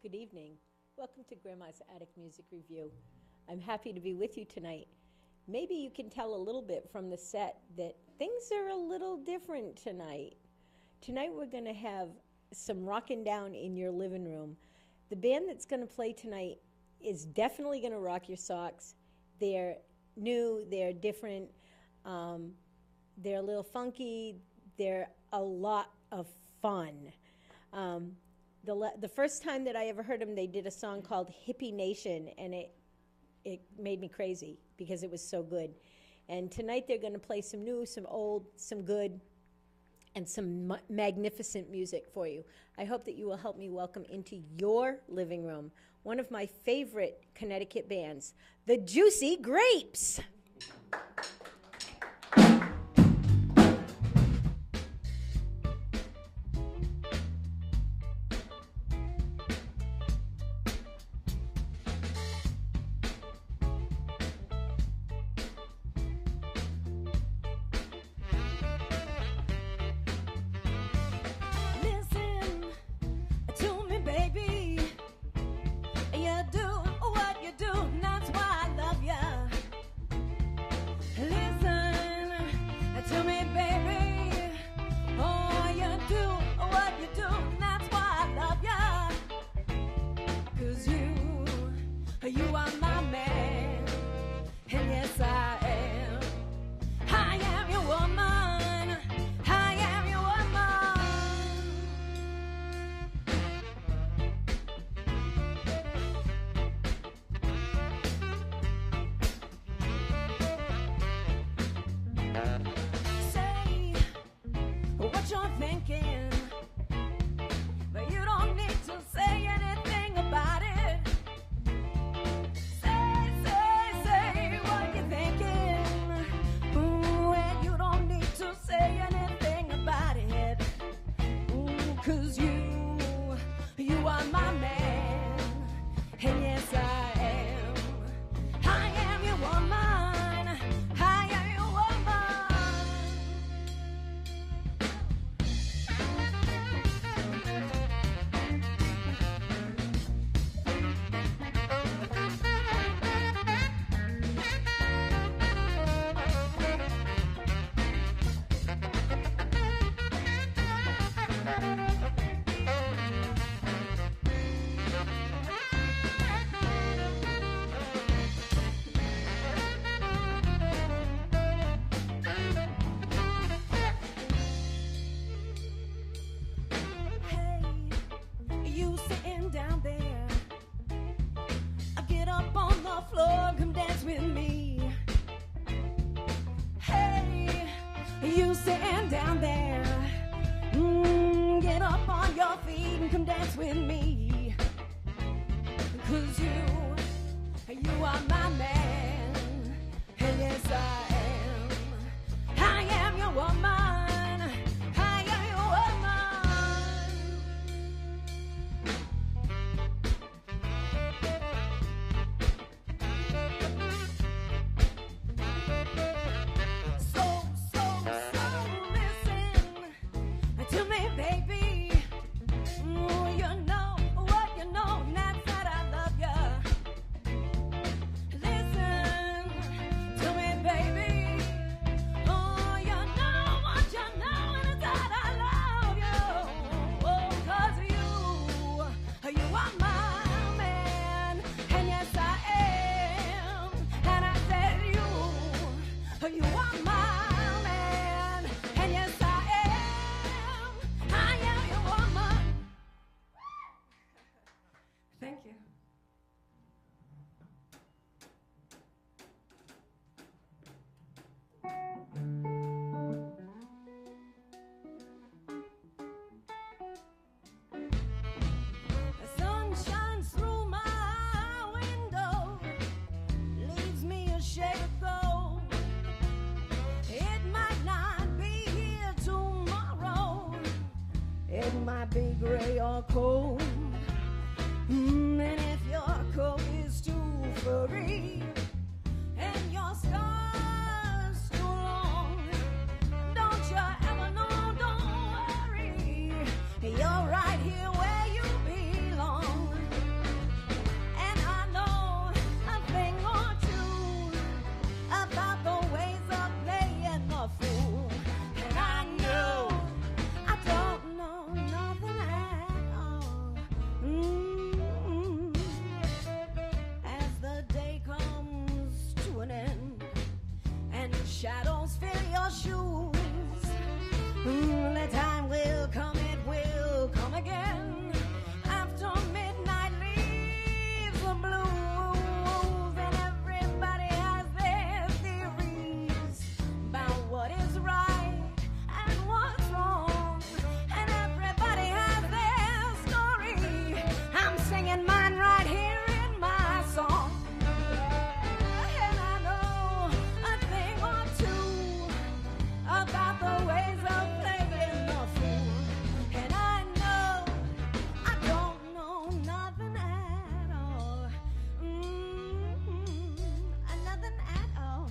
Good evening. Welcome to Grandma's Attic Music Review. I'm happy to be with you tonight. Maybe you can tell a little bit from the set that things are a little different tonight. Tonight we're going to have some rockin' down in your living room. The band that's going to play tonight is definitely going to rock your socks. They're new, they're different, they're a little funky, they're a lot of fun. The first time that I ever heard them, they did a song called Hippie Nation, and it made me crazy because it was so good. And tonight they're going to play some new, some old, some good, and some magnificent music for you. I hope that you will help me welcome into your living room one of my favorite Connecticut bands, the Juicy Grapes. Stand down there, get up on your feet and come dance with me, 'cause you are my man, and yes I am your woman, I am your Listen might be gray or cold. And if your coat is too furry and your scar's too long, don't you ever know, don't worry, you're right here where you belong. And I know a thing or two about the ways of playing the fool. And I know I don't know nothing at all. As the day comes to an end and shadows fill your shoes, the time will come, it will come again. After midnight leaves the blues, and everybody has their theories about what is right and what's wrong, and everybody has their story. I'm singing mine right here in my song. And I know a thing or two about the ways of playing the fool. And I know I don't know nothing at all. Nothing at all.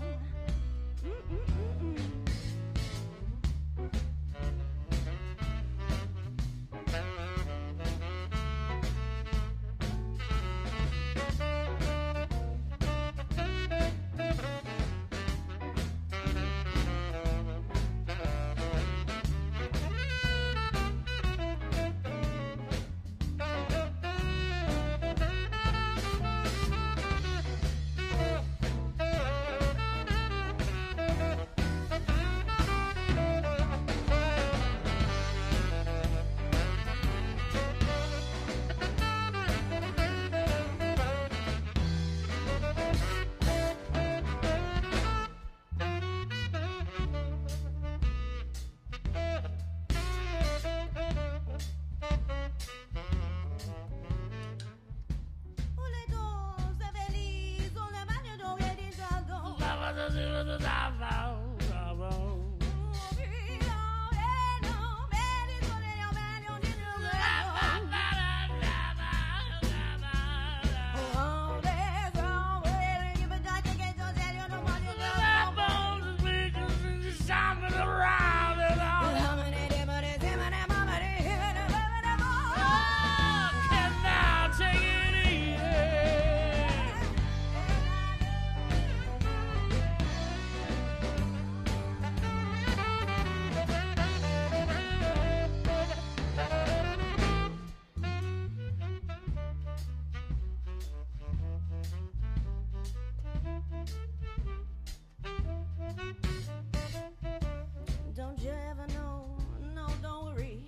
Don't you ever know? No, don't worry.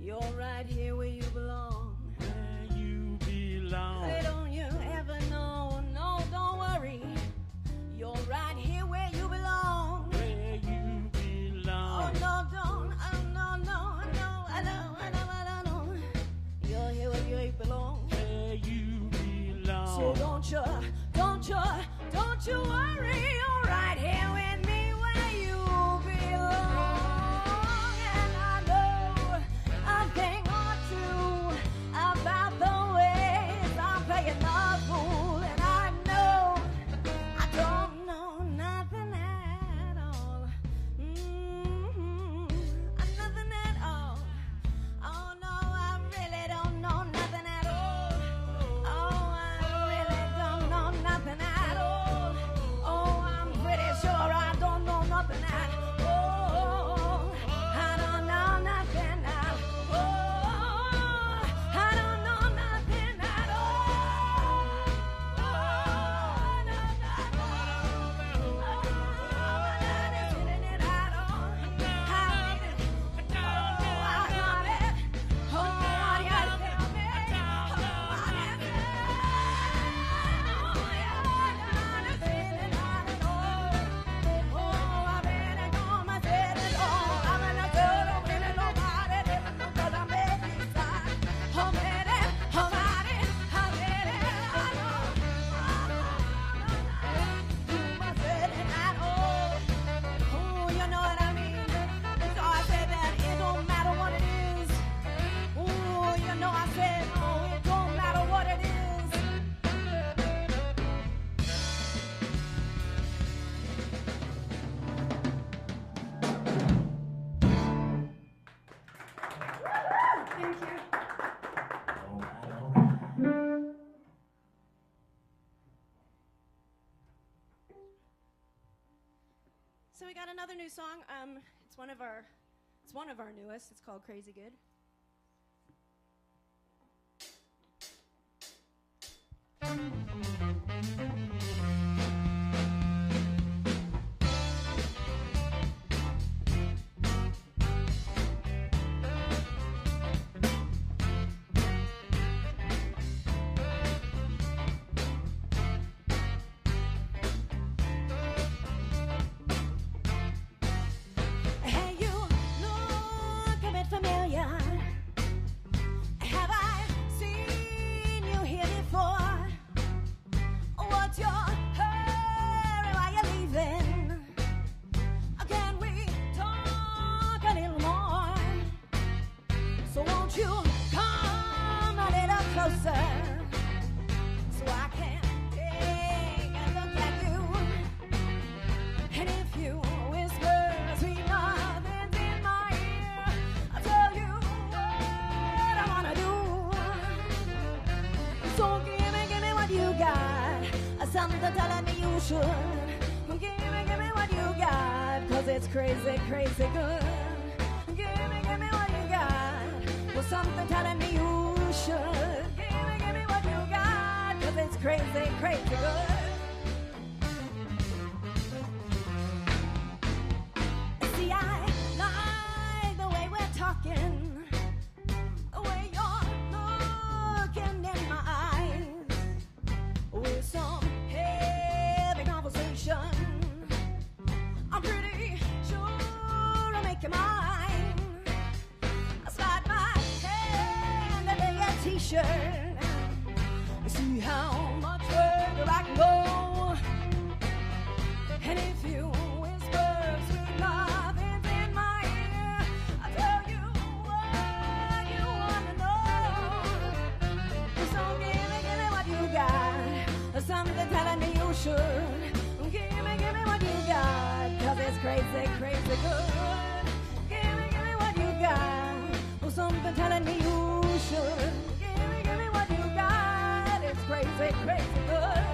You're right here where you belong. Where you belong. Say, don't you ever know? No, don't worry. You're right here where you belong. Where you belong. Oh, no, don't. Oh, no, no, no. I know. You're here where you belong. Where you So belong. don't you worry. You're right here with me where you belong. And I know a thing or two about the ways I'm playing the fool. And I know I don't know nothing at all. Nothing at all. Oh no, I really don't know nothing at all. Oh, I really don't know nothing at all. Oh, I Thank you. All right. So we got another new song. It's one of our newest. It's called Crazy Good. Hey, you look a bit familiar. Have I seen you here before? What's your hurry? Why you leaving? Can we talk a little more? So won't you come a little closer so I can take a look at you? And if you whisper sweet nothings in my ear, I'll tell you what I wanna do. So give me what you got. Something telling me you should. Give me what you got. 'Cause it's crazy, crazy good. Give me what you got. Well, something telling me you should. Give me what you got. 'Cause it's crazy, crazy good. See, I like the way we're talking, the way you're looking in my eyes, with some heavy conversation. I'm pretty sure I'll make you mine. I slide my hand under your t-shirt, see how much further I can go. And if you whisper sweet nothings in my ear, I'll tell you what you want to know. So give me what you got. Something telling me you should. Give me what you got. 'Cause it's crazy, crazy good. Give me what you got. Something telling me you should. Give me what you got. It's crazy, crazy good.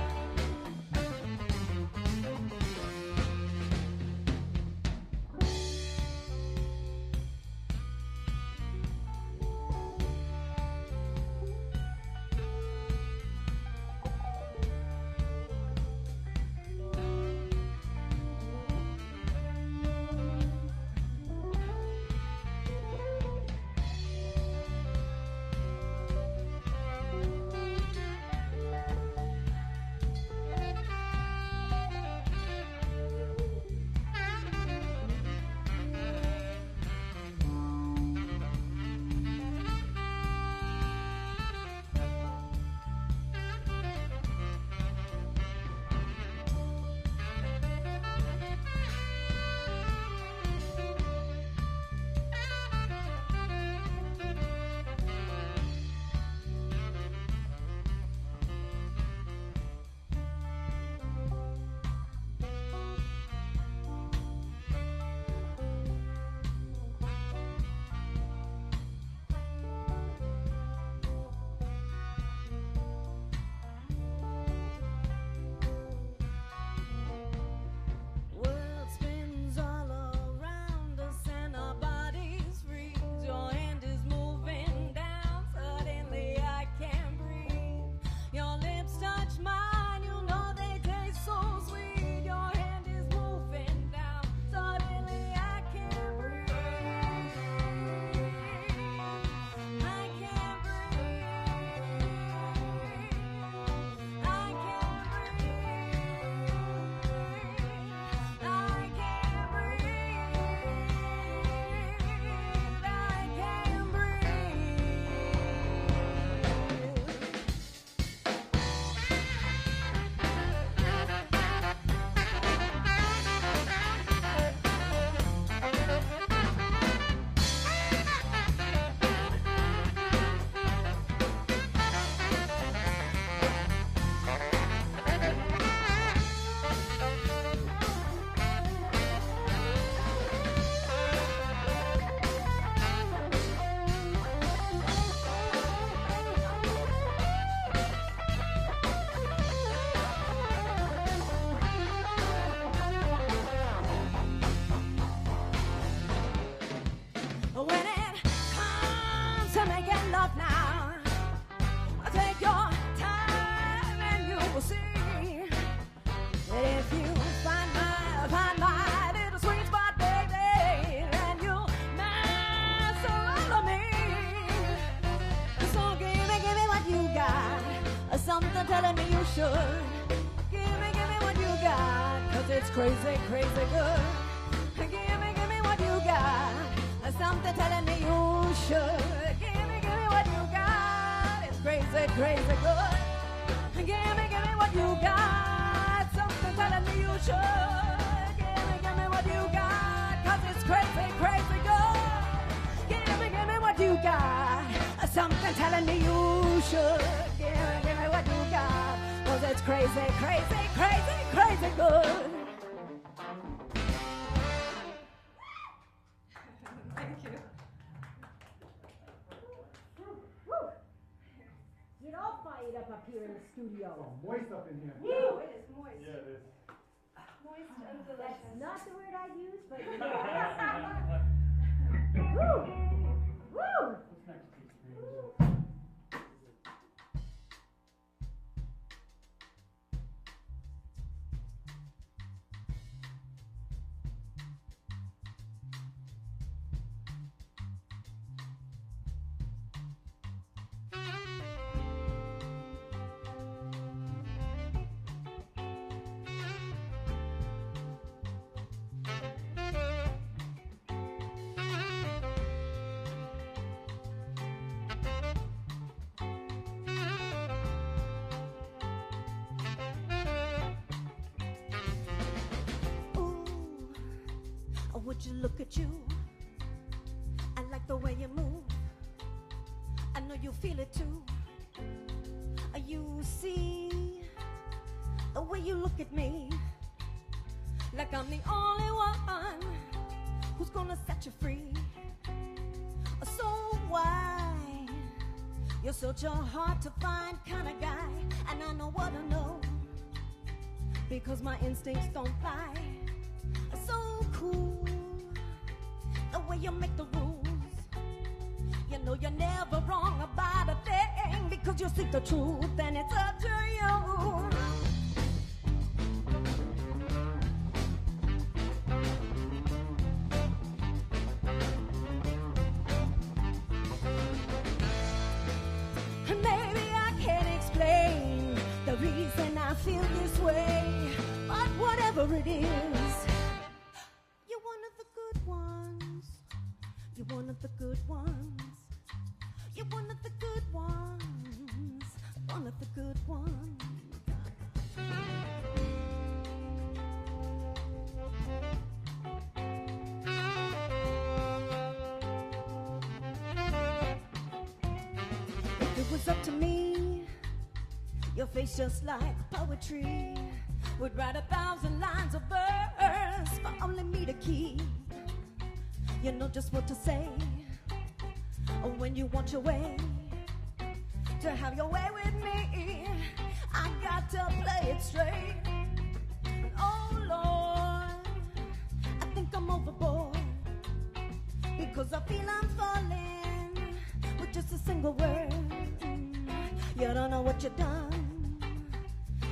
love now. Take your time and you will see that if you find my little sweet spot, baby, then you'll master all of me. So give me what you got. Something telling me you should. Give me what you got. 'Cause it's crazy, crazy good. Give me what you got. Something telling me you should. Give me what you got. It's crazy, crazy good. Give me what you got. Something telling me you should. Give me what you got. 'Cause it's crazy, crazy good. Give me what you got. Something telling me you should. Give me what you got. 'Cause it's crazy, crazy, crazy, crazy good. Thank you. Get all fired up here in the studio. Moist up in here. Oh, it is moist. Yeah, it is. Moist and That's delicious. not the word I'd use, but yeah. Woo! Woo! Would you look at you? I like the way you move. I know you feel it too. You see the way you look at me, like I'm the only one who's gonna set you free. So why? You're such a hard to find kind of guy, and I know what I know, because my instincts don't lie. So cool, the way you make the rules. You know you're never wrong about a thing, because you seek the truth and it's up to you. And maybe I can't explain the reason I feel this way, but whatever it is, you're one of the good ones. You're one of the good ones. You're one of the good ones. One of the good ones. If it was up to me, your face just like poetry would write 1,000 lines of verse for only me to keep. You know just what to say when you want your way, to have your way with me. I got to play it straight. Oh Lord, I think I'm overboard, because I feel I'm falling with just a single word. You don't know what you've done,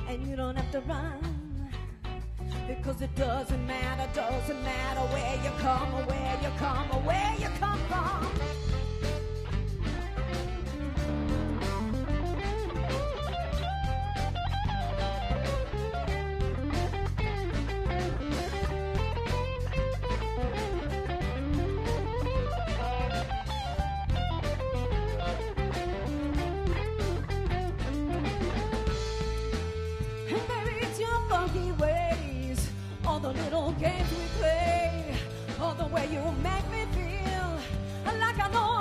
and you don't have to run, because it doesn't matter where you come or where you come or where you come from. And maybe it's your funky ways, all the little games we play, all the way you make me feel like I know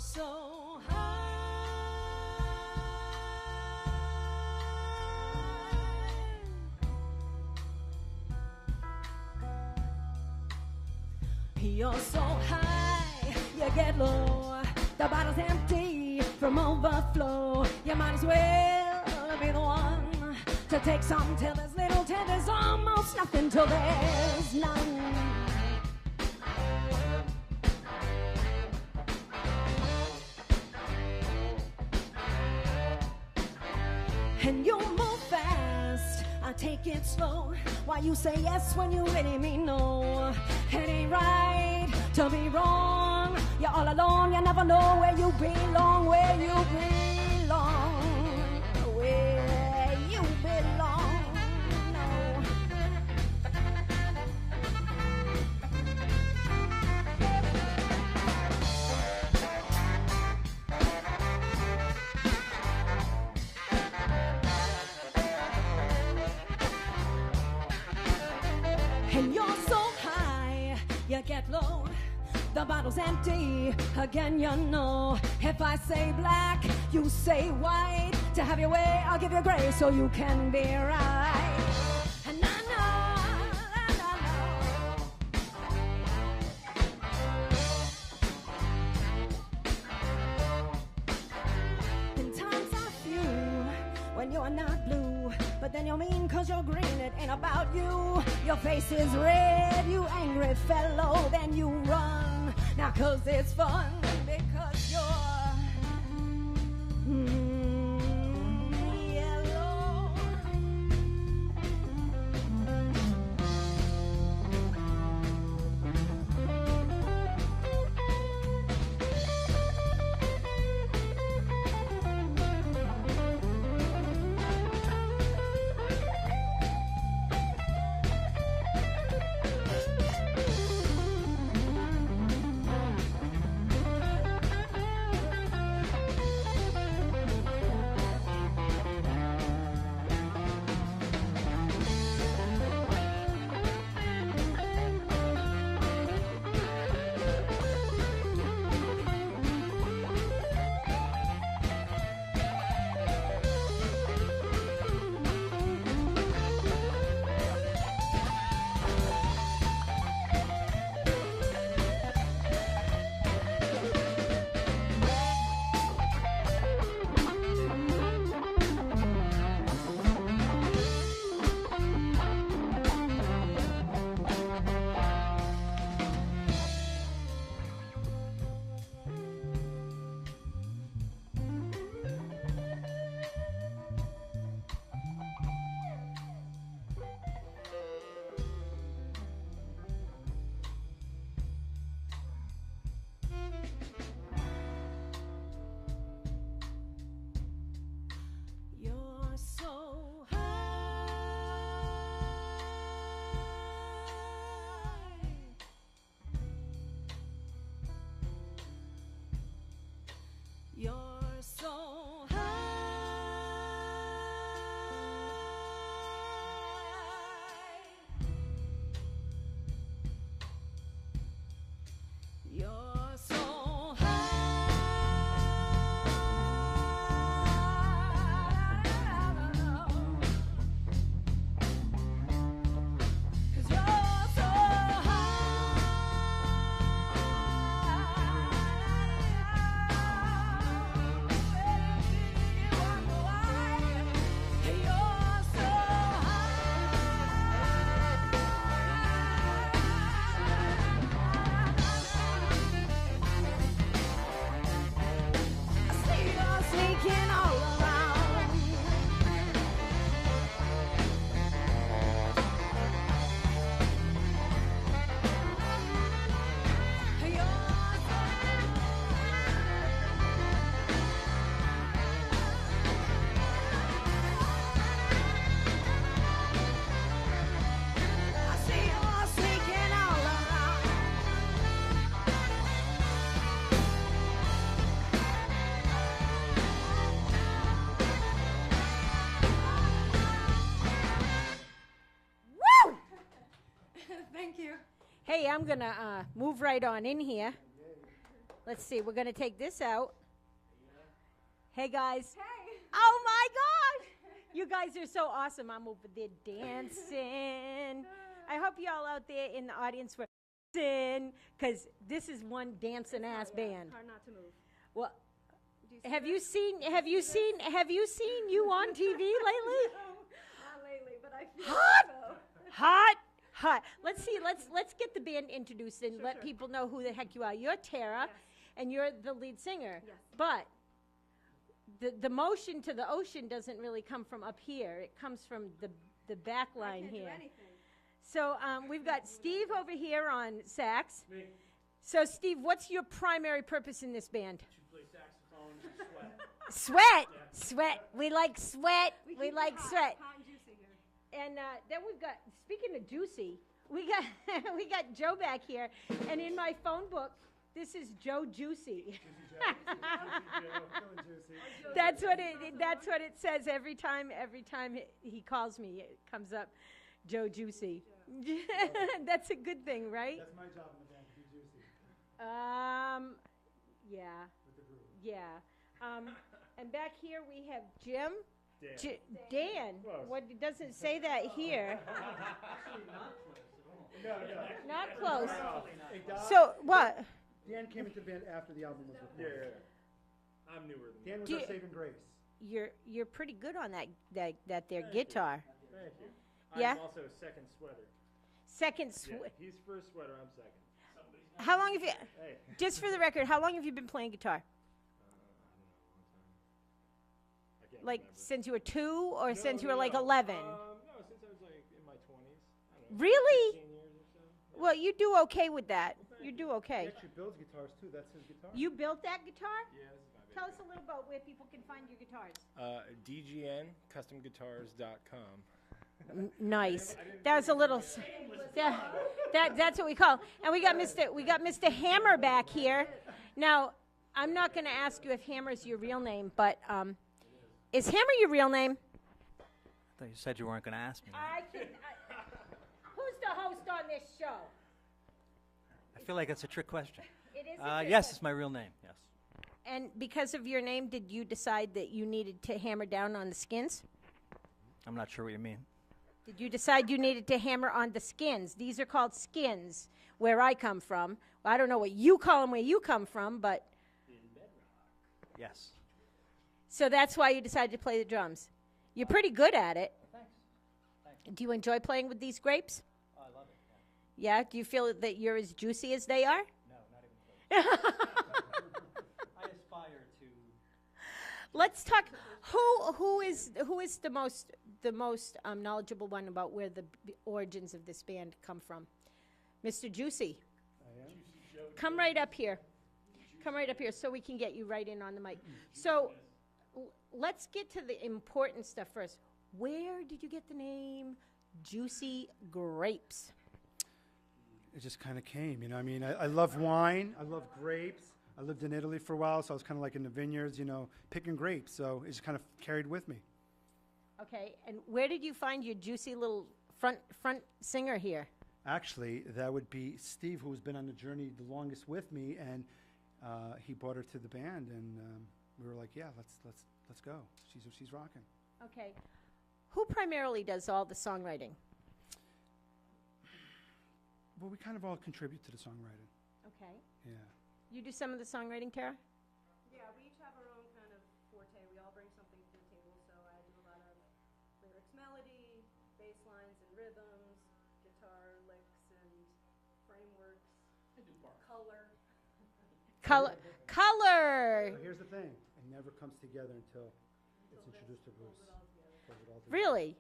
so high. You're so high, you get low. The bottle's empty from overflow. You might as well be the one to take some till there's little, till there's almost nothing, till there's none. And you move fast, I take it slow. Why you say yes when you really mean no? It ain't right to be wrong. You're all alone, you never know where you belong, where you belong, where you belong. No. And you're so high, you get low. The bottle's empty, again you know. If I say black, you say white. To have your way, I'll give you grace so you can be right. And I know. And times are few when you're not blue. But then you're mean cause you're green, it ain't about you. Your face is red, you angry fellow. Then you run, now cause it's fun. Because you're yellow. You're so high. You're so high. You're so high. 'Cause you're so sneaking all around. I see you sneaking all around. Woo! Thank you. Hey, I'm gonna move right on in here. Let's see. We're going to take this out. Hey, guys. Hey. Oh, my gosh. You guys are so awesome. I'm over there dancing. I hope y'all out there in the audience were dancing, because this is one dancing ass band. Hard not to move. Well, Do you see have that? you seen you on TV lately? Not lately, but I feel Hot! so. Hot. Let's see. Let's get the band introduced and let people know who the heck you are. You're Tara, Yes. and you're the lead singer. Yes. But the motion to the ocean doesn't really come from up here. It comes from the back I line can't here. do anything. So we've got Steve over here on sax. So Steve, what's your primary purpose in this band? To play saxophone and sweat. Sweat. We like sweat. We keep it like hot, sweat. hot and juicy here. And then we've got, speaking of juicy, we got we got Joe back here, and in my phone book, this is Joe Juicy. That's what it says every time he calls me. It comes up, Joe Juicy. That's a good thing, right? That's my job in the band, to be juicy Yeah, with the groove. yeah. And back here we have Jim. Dan. Dan. Close. What, it doesn't say that here. No. Not close. Hey, Doc, So what? Dan came into the band after the album was Yeah, recorded. I'm newer than Dan was Do our you- saving grace. You're pretty good on that their guitar. Thank you. Yeah? I'm also second sweater. Second Yeah, he's first sweater, I'm second. How long have you, Hey. just for the record, how long have you been playing guitar? I can't Like remember. since you were 2 or No, since you no, were like no. 11? No, since I was like in my 20s. I don't know, Really? 15 years or so. Yeah. Well, you do okay with that. You do He okay. actually builds guitars too. That's his guitar. You built that guitar? Yeah, this is my Tell baby. us a little about where people can find your guitars. DGNcustomguitars.com. Nice. That was a little. That's what we call. And we got Mr. Hammer back here. Now, I'm not going to ask you if Hammer's your real name, but is Hammer your real name? I thought you said you weren't going to ask me. Who's the host on this show? I feel like it's a trick question. It is. Yes, it's my real name. Yes. And because of your name, did you decide that you needed to hammer down on the skins? I'm not sure what you mean. Did you decide you needed to hammer on the skins? These are called skins where I come from. Well, I don't know what you call them where you come from, but Yes. so that's why you decided to play the drums. You're pretty good at it. Thanks. Do you enjoy playing with these grapes? Oh, I love it. Yeah? Do you feel that you're as juicy as they are? No, not even close. I aspire to. Let's talk. Who is the most knowledgeable one about where the origins of this band come from? Mr. Juicy. I am. Come right up here. Come right up here so we can get you right in on the mic. So let's get to the important stuff first. Where did you get the name Juicy Grapes? It just kind of came, you know. I mean, I love wine. I love grapes. I lived in Italy for a while, so I was kind of like in the vineyards, you know, picking grapes. So it just kind of carried with me. Okay, and where did you find your juicy little front singer here? Actually, that would be Steve, who's been on the journey the longest with me, and he brought her to the band, and we were like, yeah, let's go. She's rocking. Okay. Who primarily does all the songwriting? Well, we kind of all contribute to the songwriting. Okay. Yeah. You do some of the songwriting, Tara? Yeah, we each have our own kind of forte. We all bring something to the table. So I do a lot of lyrics, melody, bass lines and rhythms, guitar licks and frameworks, color. Color. But here's the thing: it never comes together until it's introduced to Bruce. Pulls it all together. Really?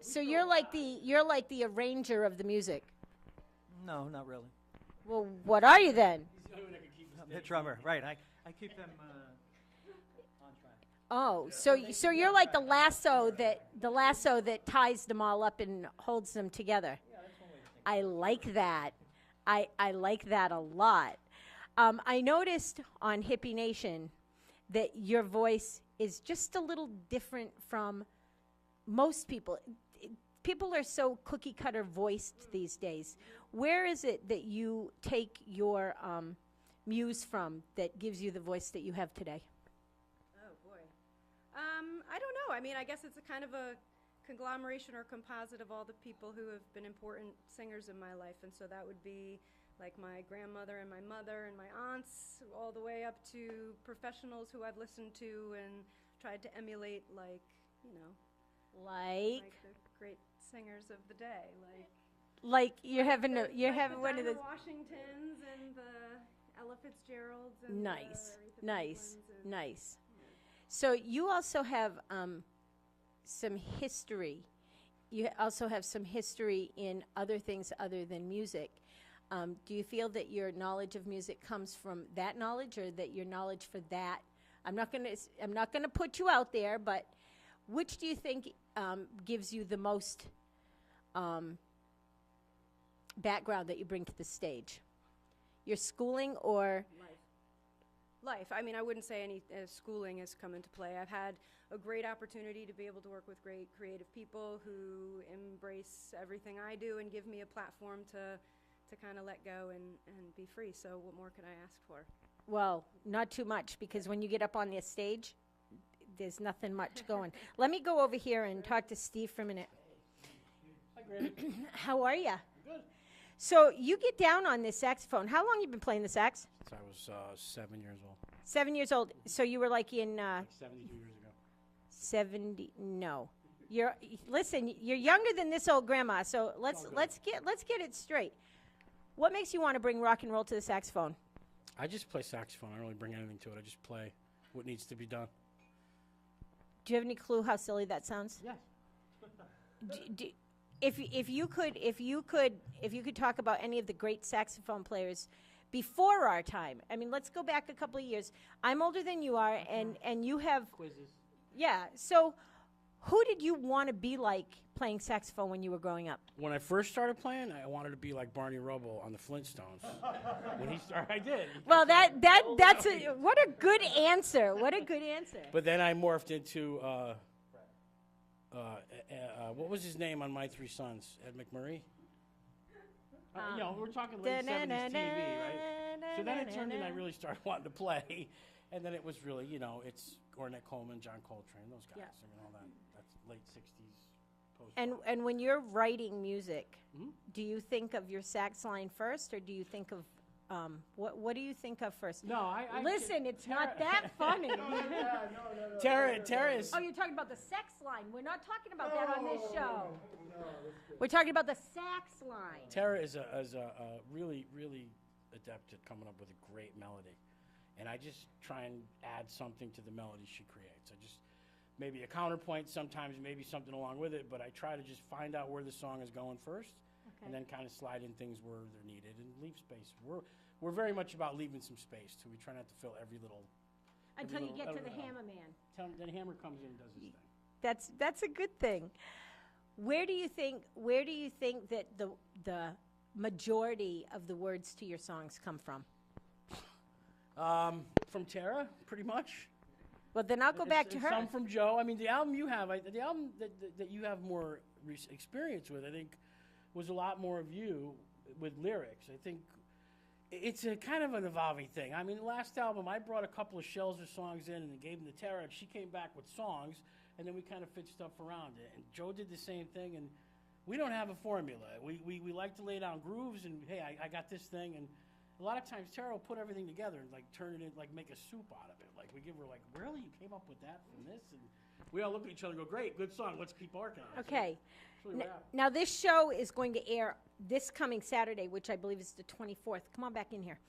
So you're like the arranger of the music. No, not really. Well, what are you then? I'm the drummer, right? I keep them on track. Oh, so you're like the lasso that ties them all up and holds them together. I like that. I like that a lot. I noticed on Hippie Nation that your voice is just a little different from most people. People are so cookie cutter voiced these days. Where is it that you take your muse from that gives you the voice that you have today? Oh boy. I don't know. I mean, I guess it's a kind of a conglomeration or composite of all the people who have been important singers in my life, and so that would be like my grandmother and my mother and my aunts, all the way up to professionals who I've listened to and tried to emulate, like, you know, Like the great singers of the day, you're having one of the those. Washingtons and the Ella Fitzgeralds and Nice, the Aretha nice, Franklins and nice. So you also have some history. You also have some history in other things other than music. Do you feel that your knowledge of music comes from that knowledge, or that your knowledge for that? I'm not gonna put you out there, but which do you think gives you the most background that you bring to the stage? Your schooling or life. I mean, I wouldn't say any schooling has come into play. I've had a great opportunity to be able to work with great creative people who embrace everything I do and give me a platform to kind of let go and be free. So what more could I ask for? Well, not too much, because when you get up on the stage, there's nothing much going. Let me go over here and talk to Steve for a minute. Hi, Granny. How are you? Good. So you get down on this saxophone. How long you been playing the sax? Since I was 7 years old. 7 years old. So you were like in Like 72 years ago. 70. No, listen. You're younger than this old grandma. So let's get it straight. What makes you want to bring rock and roll to the saxophone? I just play saxophone. I don't really bring anything to it. I just play what needs to be done. Do you have any clue how silly that sounds? Yes. If you could talk about any of the great saxophone players before our time. I mean, let's go back a couple of years. I'm older than you are, and you have Quizzes. yeah. So, who did you want to be like playing saxophone when you were growing up? When I first started playing, I wanted to be like Barney Rubble on the Flintstones. When he started, I did. Well, that's what a good answer. What a good answer. But then I morphed into what was his name on My Three Sons? Ed McMurray. We're talking late 70s TV, right? So then it turned in, I really started wanting to play, and then it was really, it's Ornette Coleman, John Coltrane, those guys. Yeah. I mean, all that. That's late 60s. And when you're writing music, Mhm. do you think of your sax line first, or do you think of what do you think of first? No, I Listen, it's not that funny. Tara is. Oh, you're talking about the sex line. We're not talking about that on this show. We're talking about the sax line. Tara is a really, really adept at coming up with a great melody. And I just try and add something to the melody she creates. I just, maybe a counterpoint sometimes, maybe something along with it, but I try to just find out where the song is going first, and then kind of slide in things where they're needed and leave space. We're very much about leaving some space, too. We try not to fill every little... Until you get to the every- hammer man. Then Hammer comes in and does his thing. That's a good thing. Where do you think that the majority of the words to your songs come from? From Tara, pretty much. Well, then I'll go back to her. Some from Joe. I mean, the album you have, the album that you have more experience with, I think, was a lot more of you with lyrics. I think it's a kind of an evolving thing. I mean, the last album, I brought a couple of shells of songs in and gave them to Tara, and she came back with songs, and then we kind of fit stuff around it. And Joe did the same thing, and we don't have a formula. We like to lay down grooves, and hey, I got this thing, and a lot of times Tara will put everything together and like turn it in, like make a soup out of it. Like we give her like, really, you came up with that from this? And we all look at each other and go, great, good song, let's keep working on it. Okay. So that's really what happened. Now this show is going to air this coming Saturday, which I believe is the 24th. Come on back in here.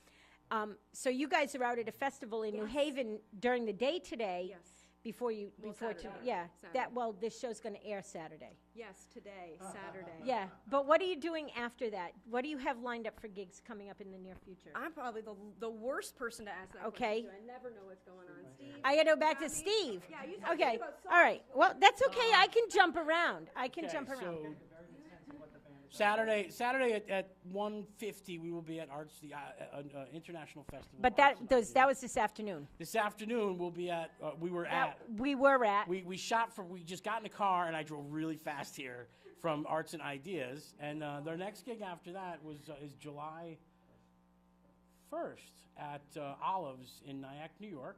So you guys are out at a festival in New Haven during the day today. Yes. Before you, Well, before Saturday. yeah, Saturday. this show's going to air Saturday. Yes, today, Saturday. Yeah, but what are you doing after that? What do you have lined up for gigs coming up in the near future? I'm probably the worst person to ask that Okay. question to. I never know what's going on. Steve? I got to go back to Robbie? Steve. Yeah, you talk Okay, about all right. songs. Well, that's okay. I can jump around. I can Okay, jump around. so Saturday at 1:50 we will be at Arts, the International Festival. But of Arts and that Ideas. was this afternoon. This afternoon we'll be at. We were at. We were at. We just got in the car and I drove really fast here from Arts and Ideas, and their next gig after that is July 1st at Olives in Nyack, New York.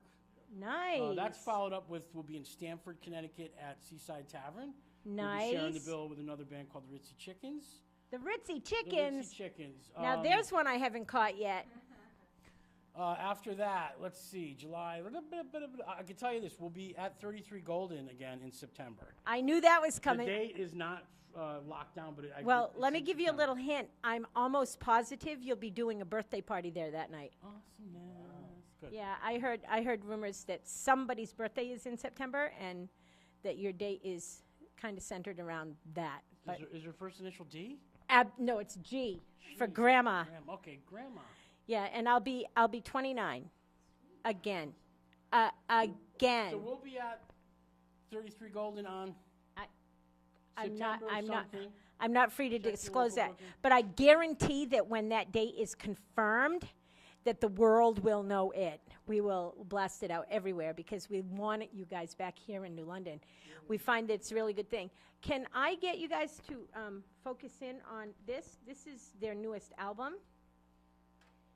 Nice. That's followed up with, we'll be in Stamford, Connecticut at Seaside Tavern. Nice. We'll be sharing the bill with another band called the Ritzy Chickens. The Ritzy The Chickens. Ritzy Chickens. Now, there's one I haven't caught yet. After that, let's see, July. I can tell you this: we'll be at 33 Golden again in September. I knew that was The coming. date is not locked down, but Well, it's let me in give you a September. little hint. I'm almost positive you'll be doing a birthday party there that night. Awesomeness. Good. Yeah, I heard rumors that somebody's birthday is in September and that your date is kind of centered around that. But Is her first initial D? no, it's G for Jeez, grandma. Okay, Grandma. Yeah, and I'll be 29 again. Again. So we'll be at 33 Golden on I'm September something. I'm not free to Check your disclose local that, booking. but I guarantee that when that date is confirmed, that the world will know it. We will blast it out everywhere because we want you guys back here in New London. We find that it's a really good thing. Can I get you guys to focus in on this? This is their newest album.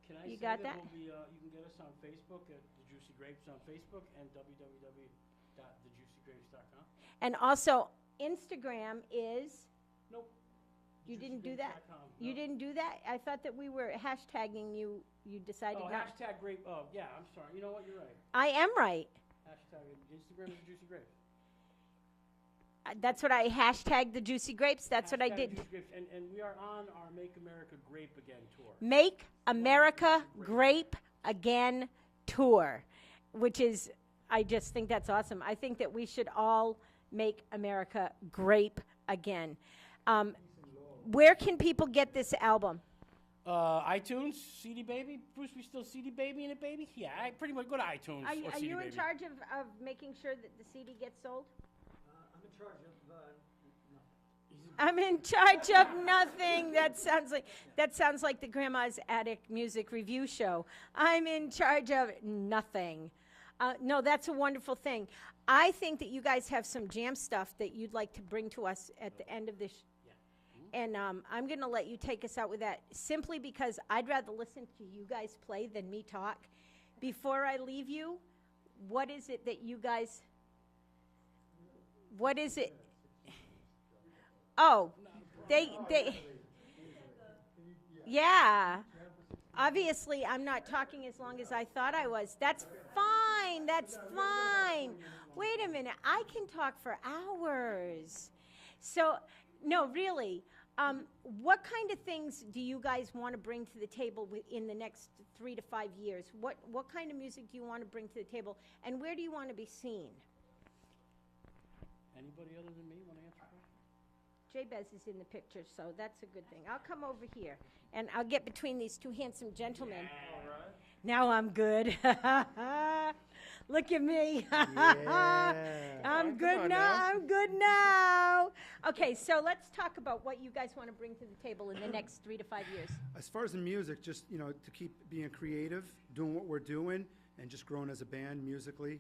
Can I You say got that? that? We'll be, you can get us on Facebook at The Juicy Grapes on Facebook and www.thejuicygrapes.com. And also, Instagram is, Nope. you didn't do that? juicygrapes.com. You No. didn't do that? I thought that we were hashtagging you. You decided Oh, not. hashtag grape. Oh, yeah, I'm sorry. You know what? You're right. I am right. Hashtag Instagram is Juicy Grapes. That's what I hashtagged the Juicy Grapes. That's what I Hashtag did. Juicy Grapes. And we are on our Make America Grape Again tour. Make America Grape Again tour, which is, I just think that's awesome. I think that we should all make America grape again. Where can people get this album? iTunes, CD Baby. Bruce, we still CD Baby in it, baby? Yeah, I pretty much go to iTunes Are, or are CD you in Baby. charge of making sure that the CD gets sold? I'm in charge of I'm in charge of nothing. That sounds like the Grandma's Attic Music Review show. I'm in charge of nothing. No, that's a wonderful thing. I think that you guys have some jam stuff that you'd like to bring to us at the end of this. And I'm going to let you take us out with that simply because I'd rather listen to you guys play than me talk. Before I leave you, what is it that you guys, what is it? Oh, they, yeah. Obviously, I'm not talking as long as I thought I was. That's fine. That's fine. Wait a minute. I can talk for hours. So, no, really. What kind of things do you guys want to bring to the table in the next 3 to 5 years? What kind of music do you want to bring to the table, and where do you want to be seen? Anybody other than me want to answer that? Jabez is in the picture, so that's a good thing. I'll come over here, and I'll get between these two handsome gentlemen. Now I'm good. Look at me. I'm good now. I'm good now. Okay, so let's talk about what you guys want to bring to the table in the next 3 to 5 years. As far as the music, just, to keep being creative, doing what we're doing, and just growing as a band musically,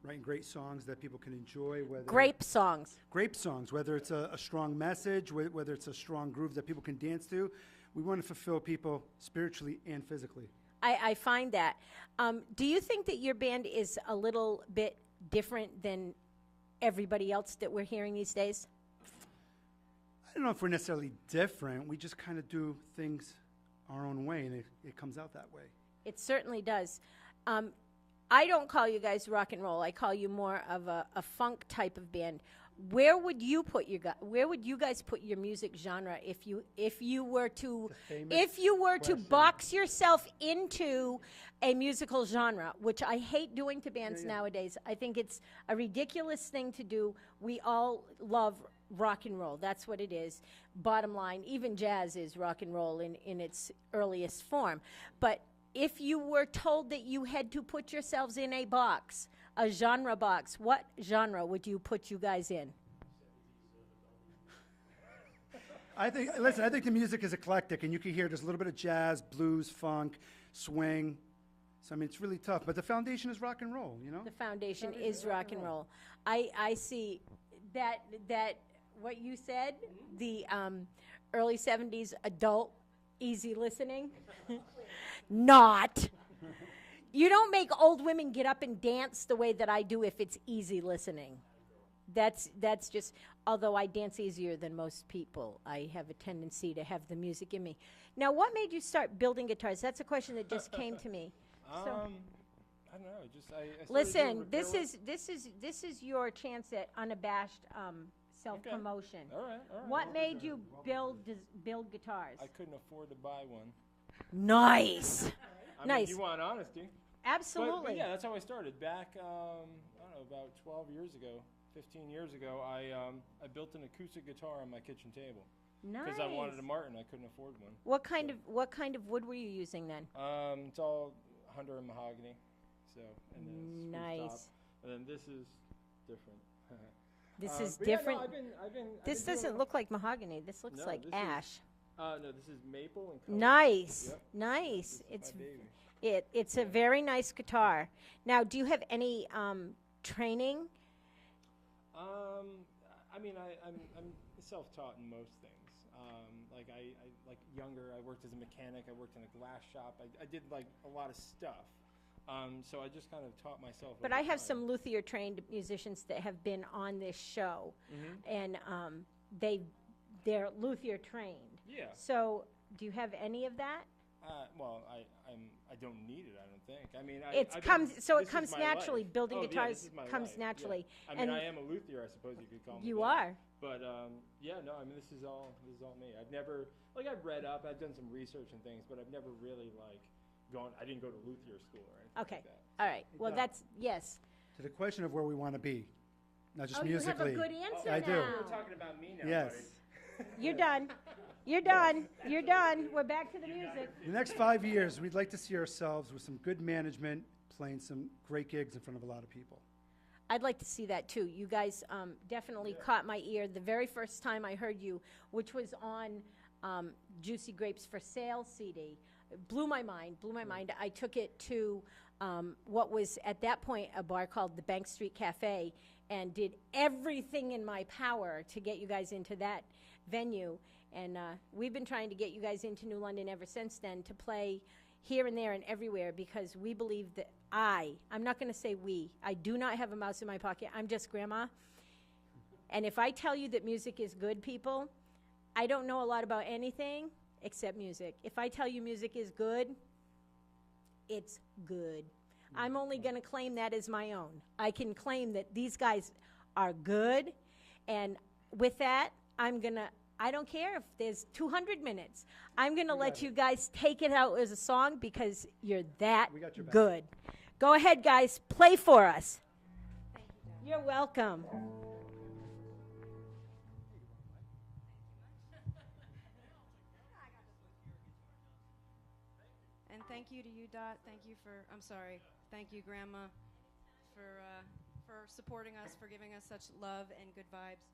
writing great songs that people can enjoy. Grape songs. Grape songs, whether it's a strong message, whether it's a strong groove that people can dance to. We want to fulfill people spiritually and physically. I find that. Do you think that your band is a little bit different than everybody else that we're hearing these days? I don't know if we're necessarily different. We just kind of do things our own way, and it comes out that way. It certainly does. I don't call you guys rock and roll. I call you more of a funk type of band. Where would you put where would you guys put your music genre if you were to question. box yourself into a musical genre, which I hate doing to bands nowadays. I think it's a ridiculous thing to do. We all love rock and roll. That's what it is. Bottom line, even jazz is rock and roll in its earliest form. But if you were told that you had to put yourselves in a box, a genre box, what genre would you put you guys in? I think the music is eclectic, and you can hear there's a little bit of jazz, blues, funk, swing. So, it's really tough. But the foundation is rock and roll, The foundation is rock and roll. I see that what you said, the early 70s adult easy listening? Not. You don't make old women get up and dance the way that I do if it's easy listening. That's just, although I dance easier than most people, I have a tendency to have the music in me. Now, what made you start building guitars? That's a question that just came to me. I don't know. Just I started Listen, doing this repair is your chance at unabashed self-promotion. All right. What made you build guitars? I couldn't afford to buy one. Nice. I mean, Nice. you want honesty? Absolutely. But yeah, that's how I started. Back, I don't know, about 12 years ago, 15 years ago, I built an acoustic guitar on my kitchen table. Nice. Because I wanted a Martin, I couldn't afford one. What kind of wood were you using then? It's all Hunter and mahogany. So, and then it's spruce Nice. top. And then this is different. This is but yeah, no, different. I've been This doing doesn't it. look like mahogany. This looks No, like this is- ash. No, this is maple and color. Nice. Yep. Nice. This is my baby. It's a very nice guitar. Now, do you have any training? I mean, I'm self-taught in most things. Like I like younger, I worked as a mechanic. I worked in a glass shop. I did like a lot of stuff. So I just kind of taught myself. But over I have time. some luthier trained musicians that have been on this show, Mhm. and they're luthier trained. Yeah. So, do you have any of that? Well, I don't need it. I don't think. I mean, It I've comes been, so it this is comes my naturally. life. Building Oh, yeah, guitars this is my comes life, yeah. naturally. I mean, and I am a luthier. I suppose you could call me. you that. are. But yeah, no. I mean, this is all me. I've never I've read up. I've done some research and things, but I've never really gone. I didn't go to luthier school or anything Okay. like that. All right. Well, Doc. that's yes. To the question of where we want to be, not just Oh, you have musically. a good answer I now. do. You're talking about me now, Yes. buddy. You're done. You're done. You're done. We're back to the music. The next 5 years, we'd like to see ourselves with some good management, playing some great gigs in front of a lot of people. I'd like to see that too. You guys definitely caught my ear the very first time I heard you, which was on Juicy Grapes for Sale CD. It blew my mind. I took it to what was at that point a bar called the Bank Street Cafe, and did everything in my power to get you guys into that venue. And we've been trying to get you guys into New London ever since then to play here and there and everywhere, because we believe that I'm not going to say we. I do not have a mouse in my pocket. I'm just Grandma. And if I tell you that music is good, people, I don't know a lot about anything except music. If I tell you music is good, it's good. I'm only going to claim that as my own. I can claim that these guys are good. And with that, I don't care if there's 200 minutes. I'm going to let you guys take it out as a song because you're that We got your back. good. Go ahead, guys. Play for us. You're welcome. And thank you to you, Dot. Thank you, Grandma, for supporting us, for giving us such love and good vibes,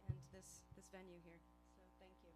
and this venue here. So thank you.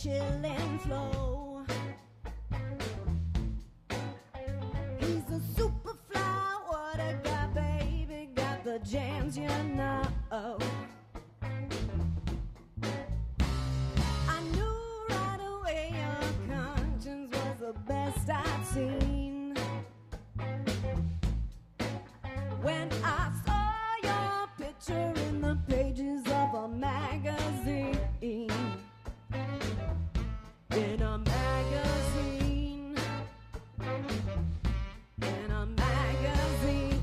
chilling flow. He's a super fly, what a guy, baby, got the jams, you know. I knew right away your conscience was the best I'd seen. When I saw your picture in the pages of a magazine, in a magazine, in a magazine.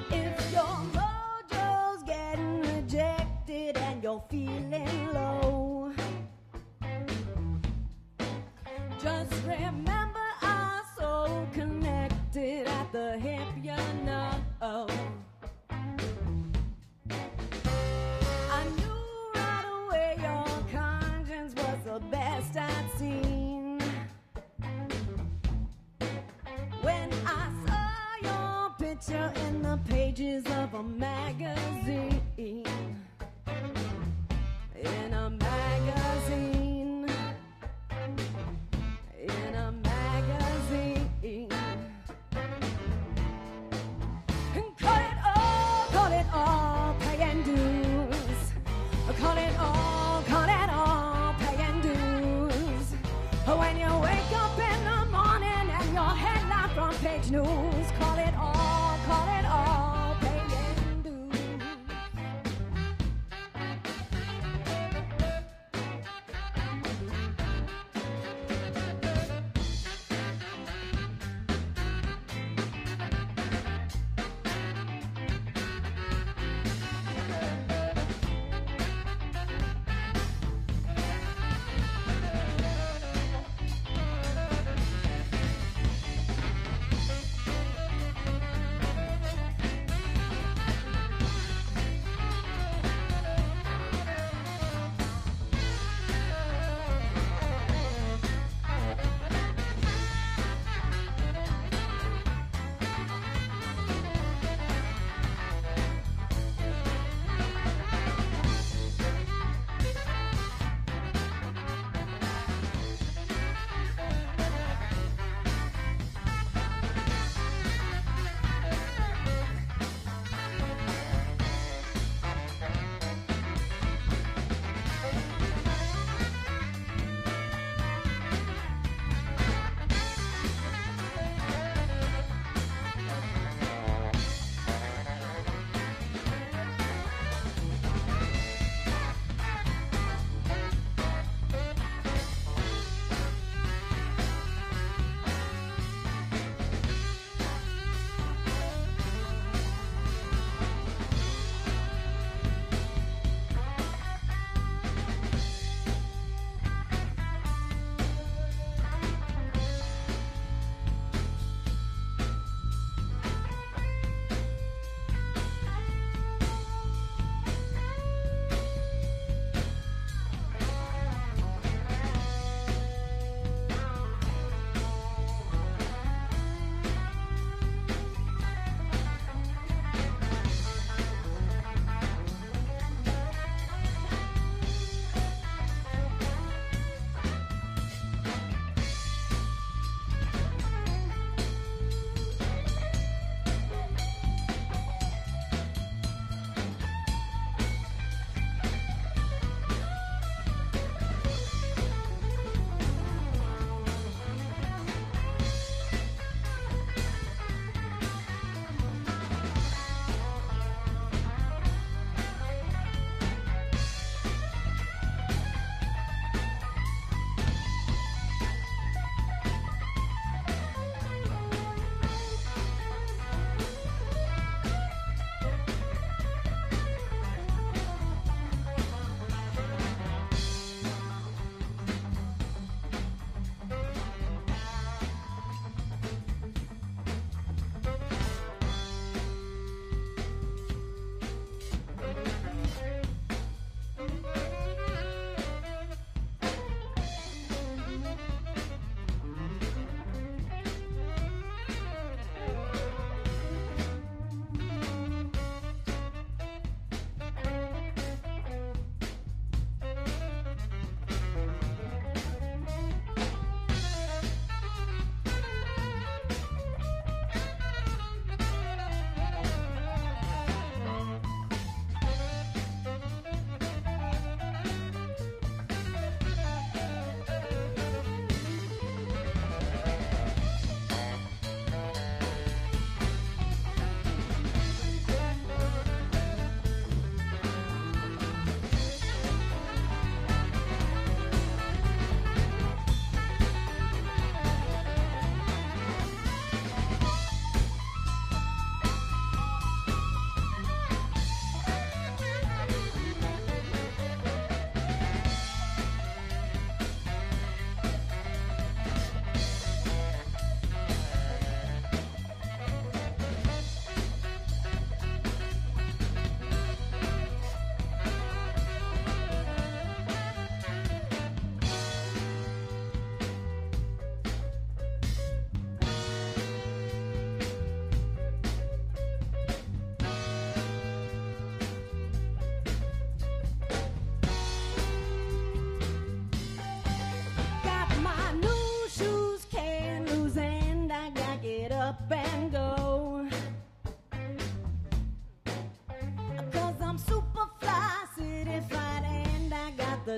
If your mojo's getting rejected and you're feeling low, just remember our soul connected at the hip, you know. I knew right away your conscience was the best I'd seen. When I saw your picture in the pages of a magazine, in a magazine, in a magazine. And call it all paying dues. Call it all paying dues. When you wake up in the morning and your headline front page news, call it all paying dues.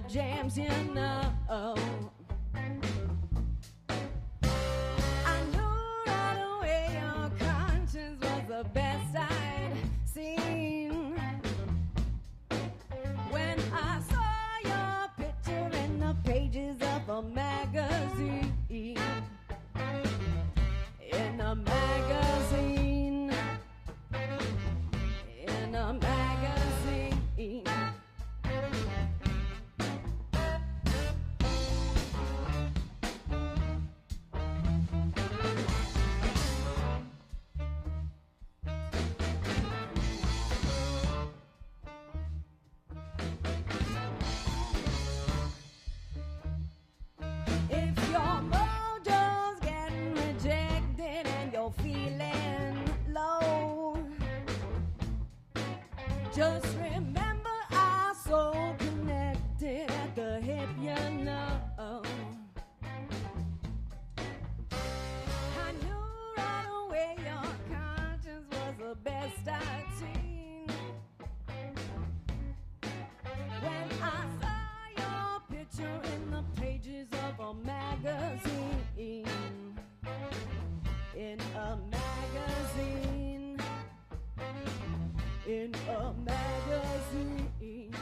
the jams, you know. I knew right away your conscience was the best I'd seen. When I saw your picture in the pages of a magazine. In a magazine. In a magazine. If your mojo's getting rejected and you're feeling low, just remember our soul connected at the hip, you know. I knew right away your conscience was the best I'd seen. When I saw your picture in the pages of a magazine. In a magazine. In a magazine.